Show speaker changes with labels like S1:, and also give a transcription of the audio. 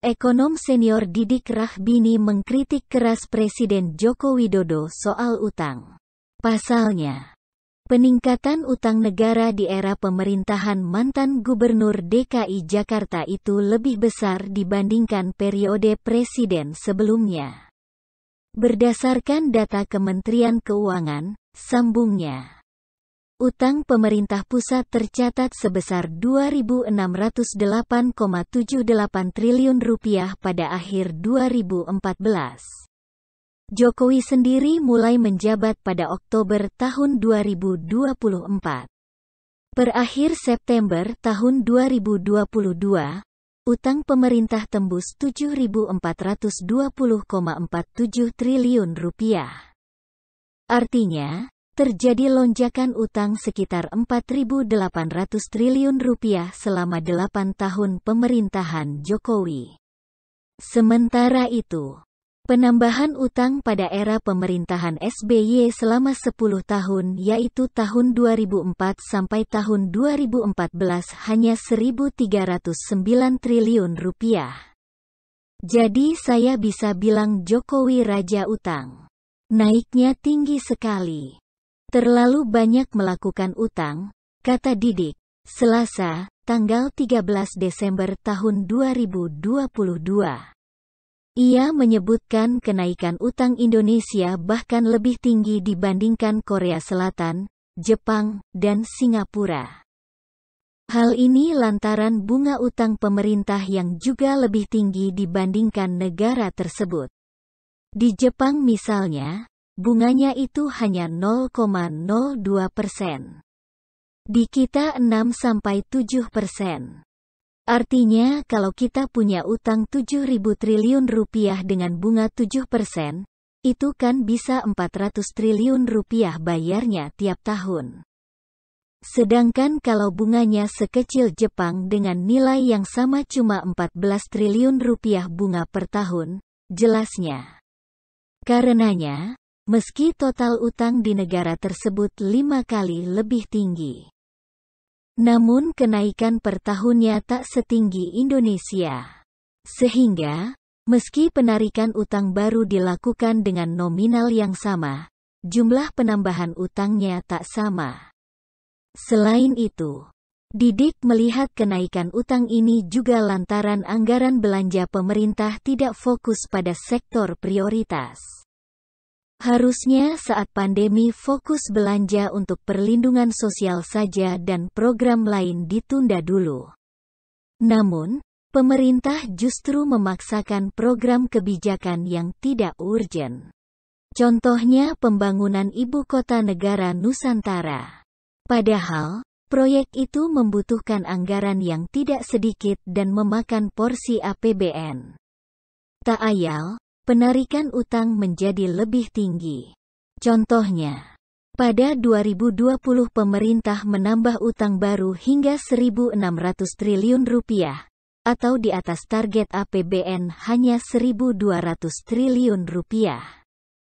S1: Ekonom senior Didik Rahbini mengkritik keras Presiden Joko Widodo soal utang. Pasalnya, peningkatan utang negara di era pemerintahan mantan Gubernur DKI Jakarta itu lebih besar dibandingkan periode presiden sebelumnya. Berdasarkan data Kementerian Keuangan, sambungnya, utang pemerintah pusat tercatat sebesar Rp2.608,78 triliun pada akhir 2014. Jokowi sendiri mulai menjabat pada Oktober tahun 2024. Per akhir September tahun 2022, utang pemerintah tembus Rp7.420,47 triliun. Artinya, terjadi lonjakan utang sekitar Rp4.800 triliun selama 8 tahun pemerintahan Jokowi. Sementara itu, penambahan utang pada era pemerintahan SBY selama 10 tahun yaitu tahun 2004 sampai tahun 2014 hanya Rp1.309 triliun. Jadi saya bisa bilang Jokowi raja utang. Naiknya tinggi sekali. Terlalu banyak melakukan utang, kata Didik, Selasa, tanggal 13 Desember tahun 2022. Ia menyebutkan kenaikan utang Indonesia bahkan lebih tinggi dibandingkan Korea Selatan, Jepang, dan Singapura. Hal ini lantaran bunga utang pemerintah yang juga lebih tinggi dibandingkan negara tersebut. Di Jepang misalnya, bunganya itu hanya 0,02%. Di kita 6-7%. Artinya kalau kita punya utang Rp7.000 triliun dengan bunga 7%, itu kan bisa Rp400 triliun bayarnya tiap tahun. Sedangkan kalau bunganya sekecil Jepang dengan nilai yang sama cuma Rp14 triliun bunga per tahun, jelasnya. Karenanya, meski total utang di negara tersebut 5 kali lebih tinggi, namun kenaikan per tahunnya tak setinggi Indonesia. Sehingga, meski penarikan utang baru dilakukan dengan nominal yang sama, jumlah penambahan utangnya tak sama. Selain itu, Didik melihat kenaikan utang ini juga lantaran anggaran belanja pemerintah tidak fokus pada sektor prioritas. Harusnya saat pandemi fokus belanja untuk perlindungan sosial saja dan program lain ditunda dulu. Namun, pemerintah justru memaksakan program kebijakan yang tidak urgen. Contohnya pembangunan ibu kota negara Nusantara. Padahal, proyek itu membutuhkan anggaran yang tidak sedikit dan memakan porsi APBN. Tak ayal, penarikan utang menjadi lebih tinggi. Contohnya, pada 2020 pemerintah menambah utang baru hingga Rp1.600 triliun, atau di atas target APBN hanya Rp1.200 triliun.